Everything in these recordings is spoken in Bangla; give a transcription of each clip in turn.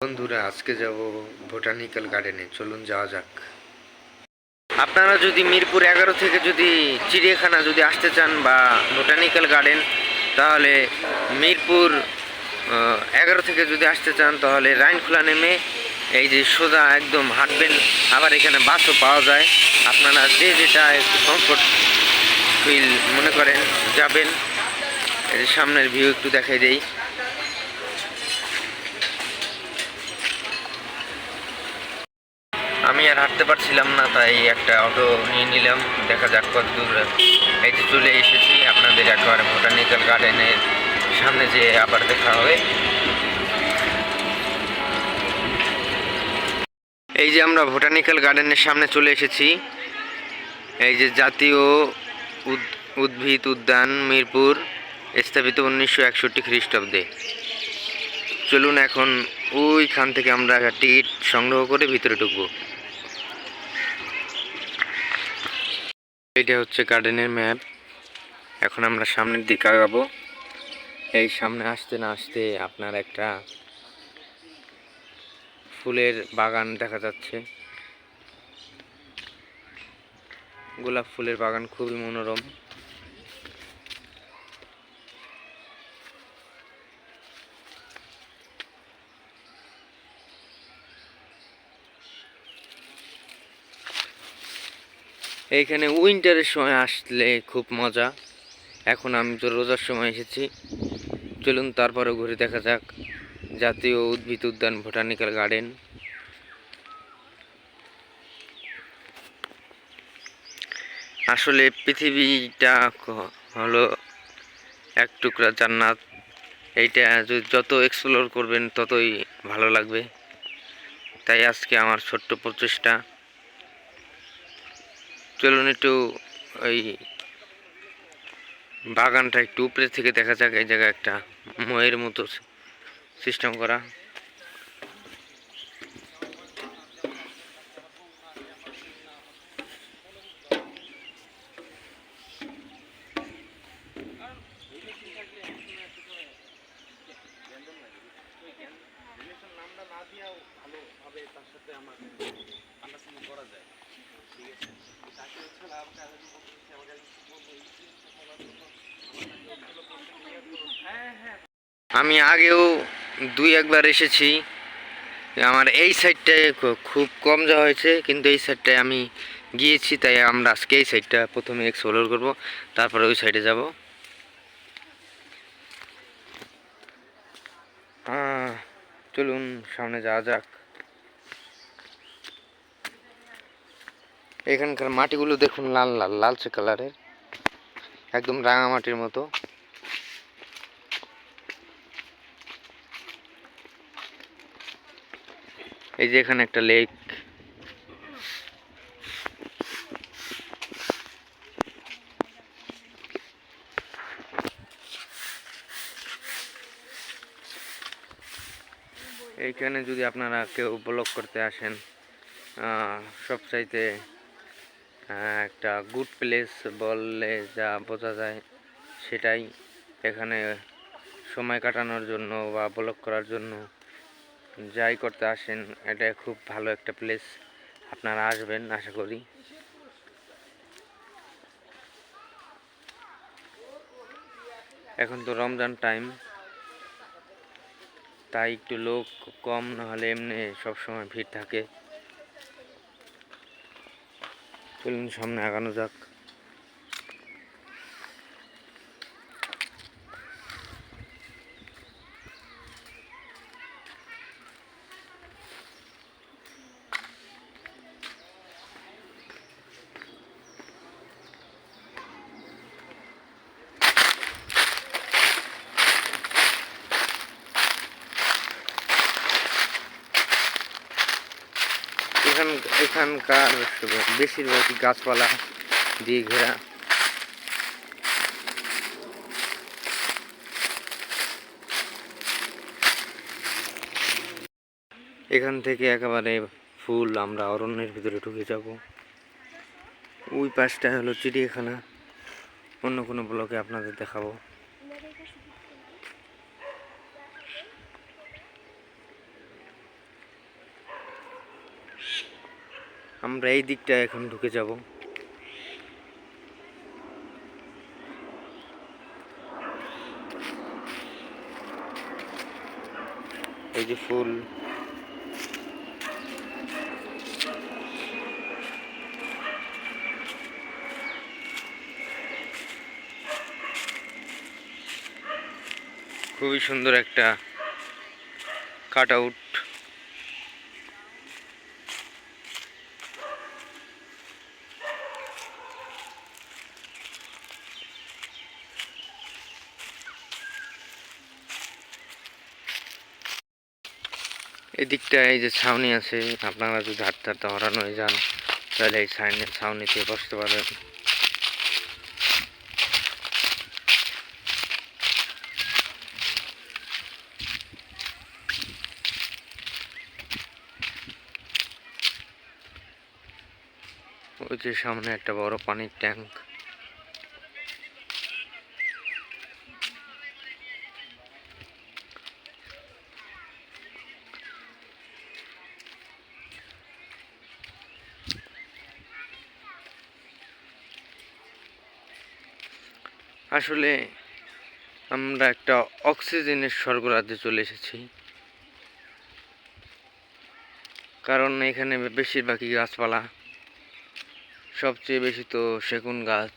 বন্ধুরা, আজকে যাব বোটানিক্যাল গার্ডেনে। চলুন যাওয়া যাক। আপনারা যদি মিরপুর 11 থেকে যদি চিড়িয়াখানা যদি আসতে চান বা বোটানিক্যাল গার্ডেন, তাহলে মিরপুর 11 থেকে যদি আসতে চান তাহলে রাইনখোলা নেমে এই যে সোজা একদম হাঁটবেন। আবার এখানে বাসও পাওয়া যায়। আপনারা যে যেটা একটু কমফোর্ট ফিল মনে করেন যাবেন। এই যে সামনের ভিউ একটু দেখাই দেই। আমি আর হাঁটতে পারছিলাম না, তাই একটা অটো নিয়ে নিলাম। দেখা যাক কত দূর। এই যে চলে এসেছি আপনাদের একেবারে বোটানিক্যাল গার্ডেনের সামনে, যে আবার দেখা হবে। এই যে আমরা বোটানিক্যাল গার্ডেনের সামনে চলে এসেছি। এই যে জাতীয় উদ্ভিদ উদ্যান মিরপুর, স্থাপিত 1961 খ্রিস্টাব্দে। চলুন এখন ওইখান থেকে আমরা টিকিট সংগ্রহ করে ভিতরে ঢুকবো। এটা হচ্ছে গার্ডেনের ম্যাপ। এখন আমরা সামনের দিকে আগাবো। এই সামনে আসতে না আসতে আপনার একটা ফুলের বাগান দেখা যাচ্ছে। গোলাপ ফুলের বাগান খুবই মনোরম। এইখানে উইন্টারের সময় আসলে খুব মজা। এখন আমি তো রোজার সময় এসেছি। চলুন তারপরে ঘুরে দেখা যাক জাতীয় উদ্ভিদ উদ্যান বোটানিক্যাল গার্ডেন। আসলে পৃথিবীটা হলো এক টুকরা জান্নাত। এইটা যত এক্সপ্লোর করবেন ততই ভালো লাগবে। তাই আজকে আমার ছোট্ট প্রচেষ্টা। চলুন একটু ওই বাগানটা একটু উপরে থেকে দেখা যাক। এই জায়গায় একটা ময়ের মতো সিস্টেম করা। আমি আগেও দুই একবার এসেছি। আমার এই সাইডটায় খুব কম যাওয়া হয়েছে, কিন্তু এই সাইডটায় আমি গিয়েছি। তাই আমরা আজকে এই সাইডটা প্রথমে এক্সপ্লোর করব, তারপরে ওই সাইডে যাব। চলুন সামনে যাওয়া যাক। এখানকার মাটিগুলো দেখুন, লাল লাল লালচে কালারের, একদম রাঙামাটির মতো। এই যে এখানে একটা লেক। এইখানে যদি আপনারা কেউ ব্লগ করতে আসেন, সবচাইতে একটা গুড প্লেস বললে যা বোঝা যায় সেটাই। এখানে সময় কাটানোর জন্য বা ব্লগ করার জন্য যাই করতে আসেন, এটা খুব ভালো একটা প্লেস। আপনারা আসবেন আশা করি। এখন তো রমজান টাইম, তাই একটু লোক কম, নাহলে এমনি সবসময় ভিড় থাকে। চলুন সামনে আগানো যাক। এখানকার বেশিরভাগই গাছপালা দিয়ে ঘেরা। এখান থেকে একেবারে ফুল আমরা অরণ্যের ভিতরে ঢুকে যাব। ওই পাশটা হলো চিড়িয়াখানা। অন্য কোনো ব্লকে আপনাদের দেখাবো। আমরা এই দিকটা এখন ঢুকে যাব। এই যে ফুল, খুবই সুন্দর একটা কাট আউট। এদিকটা এই যে ছাউনি আছে, আপনারা যদি হাঁটতে হাঁটতে হরানো হয়ে যান তাহলে এই ছাউনিতে বসতে পারেন। ওই যে সামনে একটা বড় পানির ট্যাঙ্ক। আসলে আমরা একটা অক্সিজেনের স্বর্গরাজ্যে চলে এসেছি, কারণ এখানে বেশিরভাগই গাছপালা, সবচেয়ে বেশি তো সেগুন গাছ।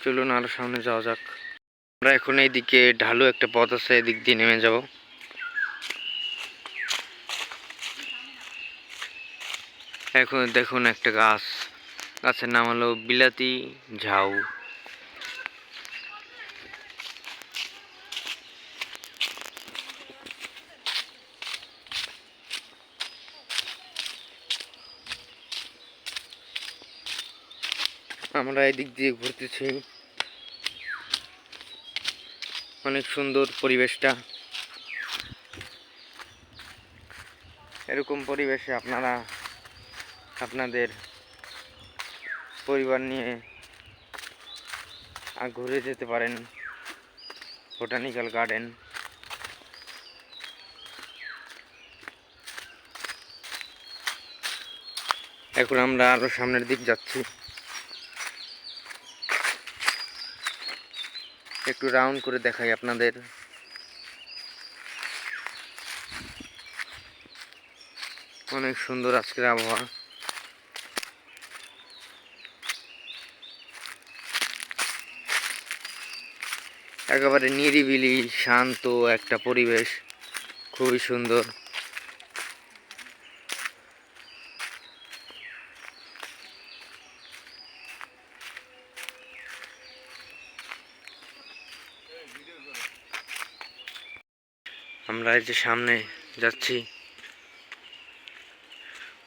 চলুন আরো সামনে যাওয়া যাক। আমরা এখন এইদিকে ঢালু একটা পথ আছে, এদিক দিয়ে নেমে যাব। এখন দেখুন একটা গাছ, গাছের নাম হলো বিলাতি ঝাউ। আমরা এদিক দিয়ে ঘুরতেছি, অনেক সুন্দর পরিবেশটা। এরকম পরিবেশে আপনারা আপনাদের পরিবার নিয়ে ঘুরে যেতে পারেন বোটানিক্যাল গার্ডেন। এখন আমরা আরো সামনের দিক যাচ্ছি, একটু রাউন্ড করে দেখাই আপনাদের। অনেক সুন্দর আজকের আবহাওয়া। একেবারে নিরিবিলি শান্ত একটা পরিবেশ, খুবই সুন্দর। আমরা এই যে সামনে যাচ্ছি,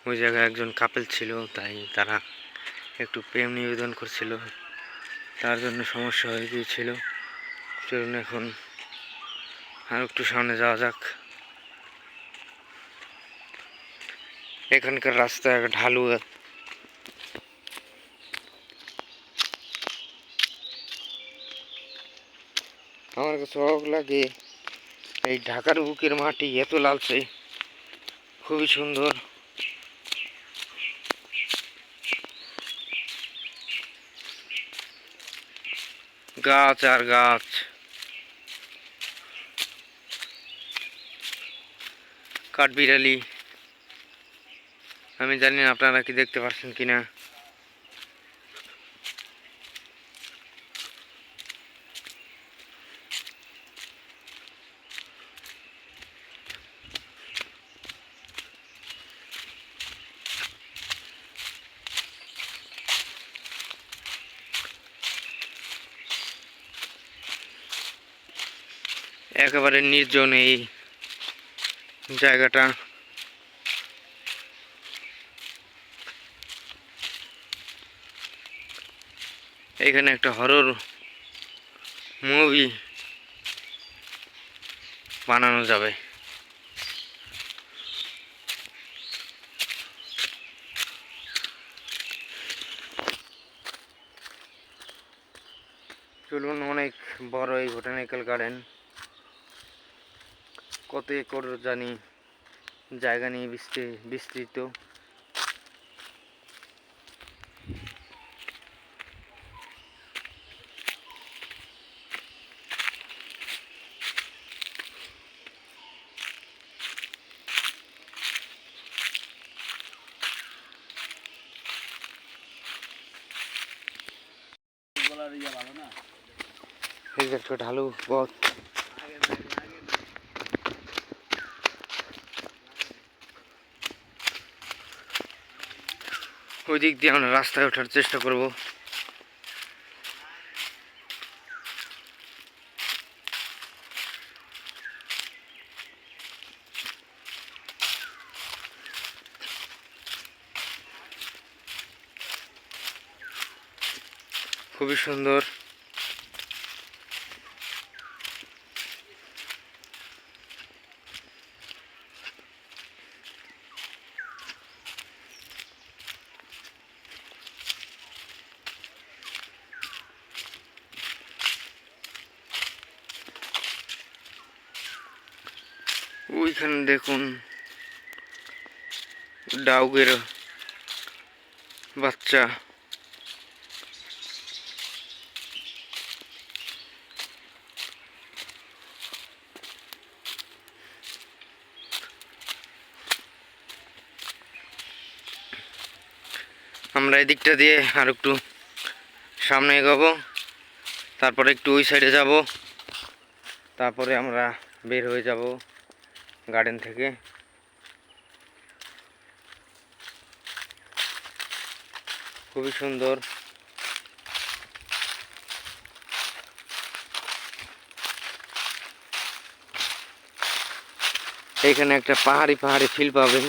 ওই জায়গায় একজন কাপল ছিল, তাই তারা একটু প্রেম নিবেদন করছিল, তার জন্য সমস্যা হয়ে গিয়েছিল। চলুন এখন আর একটু সামনে যাওয়া যাক। এখানকার রাস্তা ঢালু, আমার কাছে অবাক লাগে এই ঢাকার বুকের মাটি এত লালচে, খুবই সুন্দর। গাছ আর গাছ, কাঠবিড়ালি। আমি জানি না আপনারা কি দেখতে পাচ্ছেন কিনা। একেবারে নির্জন এই জায়গাটা। এখানে একটা হরর মুভি বানানো যাবে। চলুন, অনেক বড় এই বোটানিক্যাল গার্ডেন, কত একর জানি জায়গা নিয়ে বিস্তৃত। এই যে একটা ঢালু পথ, ওই দিক দিয়ে আমরা রাস্তায় ওঠার চেষ্টা করব। খুবই সুন্দর। ওইখানে দেখুন ডাউগের বাচ্চা। আমরা এদিকটা দিয়ে আর একটু সামনে এগোবো, তারপরে একটু ওই সাইডে যাব, তারপরে আমরা বের হয়ে যাব গার্ডেন থেকে। খুবই সুন্দর। এখানে একটা পাহাড়ি ফিল পাবেন,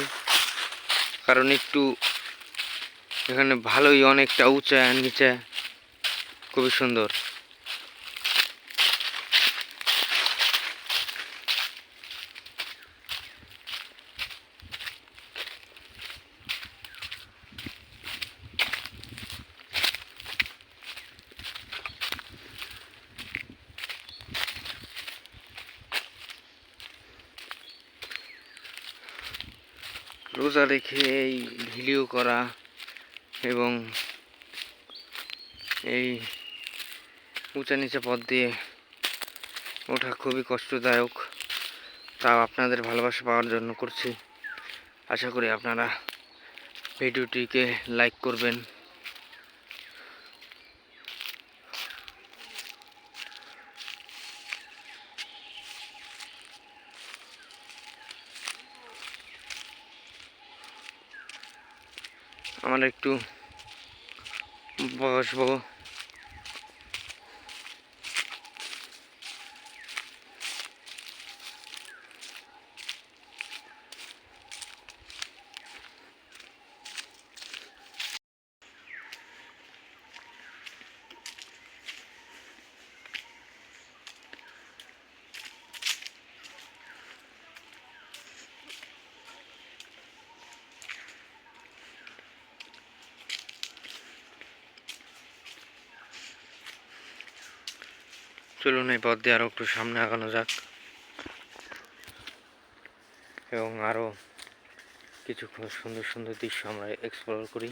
কারণ একটু এখানে ভালোই অনেকটা উঁচা নিচে, খুবই সুন্দর। রোজা রেখে এই ভিডিও করা এবং এই উঁচা নিচা পথ দিয়ে ওঠা খুবই কষ্টদায়ক, তাও আপনাদের ভালোবাসা পাওয়ার জন্য করছি। আশা করি আপনারা ভিডিওটিকে লাইক করবেন। আমরা একটু বসবো। চলুন, এই পথ দিয়ে আরও একটু সামনে আগানো যাক এবং আরও কিছু খুব সুন্দর সুন্দর দৃশ্য আমরা এক্সপ্লোর করি।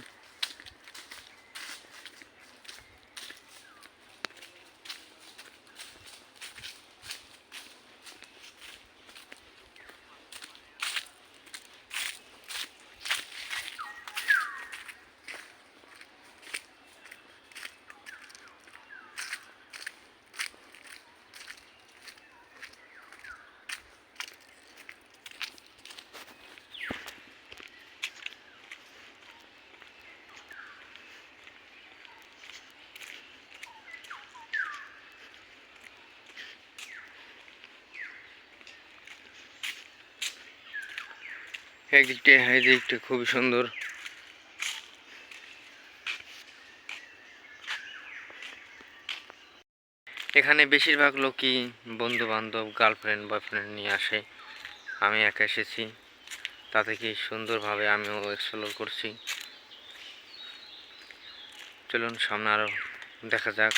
এই দিকটা খুবই সুন্দর। এখানে বেশিরভাগ লোকই বন্ধু বান্ধব গার্লফ্রেন্ড বয়ফ্রেন্ড নিয়ে আসে। আমি একা এসেছি, তাতে কি সুন্দরভাবে আমিও এক্সপ্লোর করছি। চলুন সামনে আরও দেখা যাক।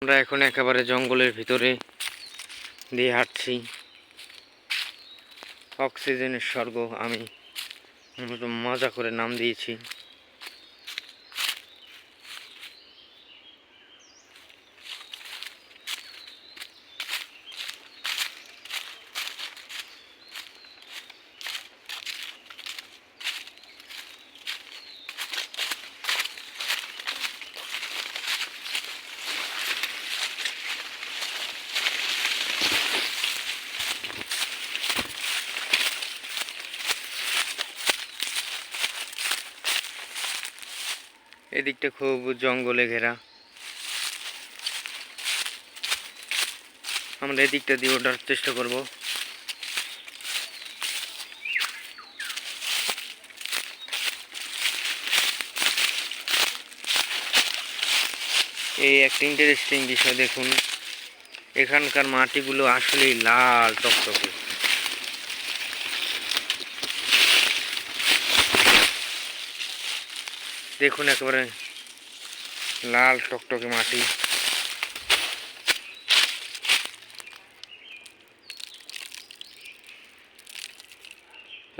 আমরা এখন একেবারে জঙ্গলের ভিতরে দিয়ে হাঁটছি। অক্সিজেনের স্বর্গ আমি মজা করে নাম দিয়েছি। এদিকটা খুব জঙ্গলে ঘেরা। আমরা এদিকটা দিয়ে ওঠার চেষ্টা করব। এই একটা ইন্টারেস্টিং বিষয় দেখুন, এখানকার মাটিগুলো আসলেই লাল টকটকে। দেখুন একেবারে লাল টকটকে মাটি।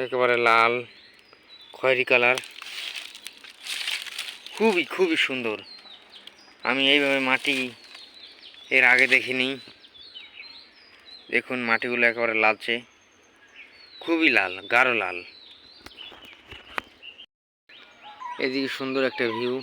একেবারে লাল খয়েরি কালার, খুবই খুবই সুন্দর। আমি এইভাবে মাটি এর আগে দেখিনি। দেখুন মাটিগুলো একেবারে লালচে, খুবই লাল, গাঢ় লাল। এদিকে সুন্দর একটা ভিউ।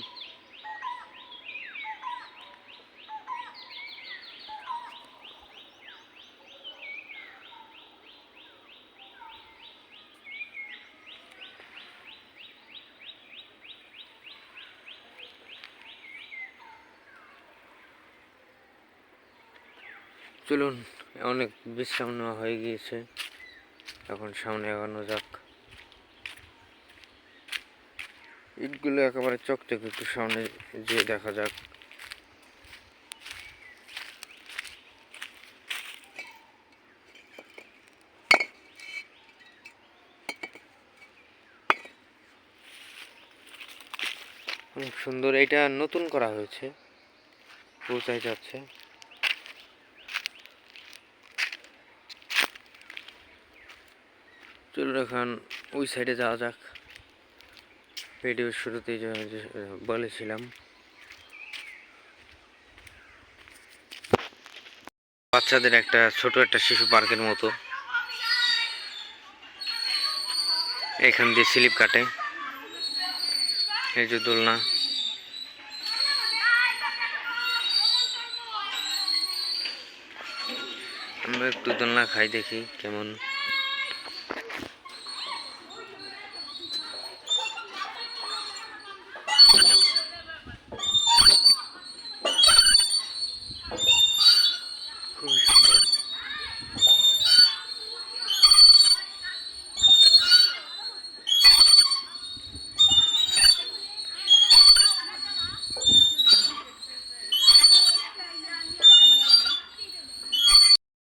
চলুন, অনেক বিশ্রাম নেওয়া হয়ে গিয়েছে, এখন সামনে এগোনো যাক। ইটগুলো একেবারে চকচকে, একটু সামনে যেয়ে দেখা যাক। অনেক সুন্দর, এটা নতুন করা হয়েছে, বোঝাই যাচ্ছে। চলুন এখন ওই সাইডে যাওয়া যাক। ভিডিওর শুরুতেই বলেছিলাম, বাচ্চাদের একটা ছোট একটা শিশু পার্কের মতো। এখান দিয়ে স্লিপ কাটে, এই যে দোলনা। আমরা একটু দোলনা খাই, দেখি কেমন। খুবই সুন্দর।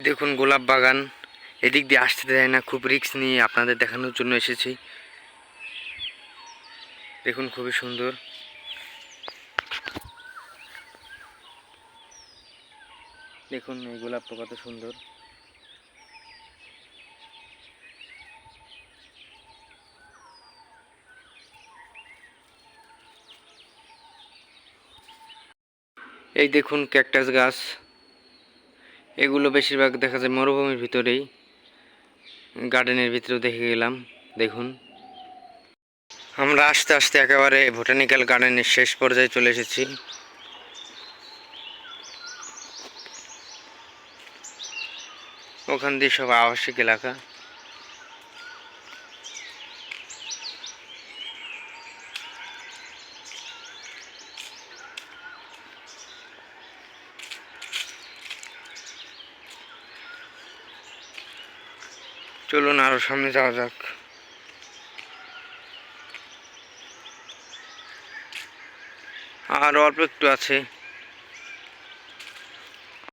দেখুন গোলাপ বাগান, এদিক দিয়ে আসতে দেয় না, খুব রিস্ক নিয়ে আপনাদের দেখানোর জন্য এসেছি। দেখুন খুবই সুন্দর। দেখুন এই গোলাপটা কত সুন্দর। এই দেখুন ক্যাকটাস গাছ, এগুলো বেশিরভাগ দেখা যায় মরুভূমির ভিতরেই। গার্ডেনের ভিতরেও দেখে গেলাম। দেখুন আমরা আস্তে আস্তে একেবারে বোটানিক্যাল গার্ডেনের শেষ পর্যায়ে চলে এসেছি। ওখান দিয়ে সব আবাসিক এলাকা। চলুন আরো সামনে যাওয়া যাক। আর অল্প একটু আছে।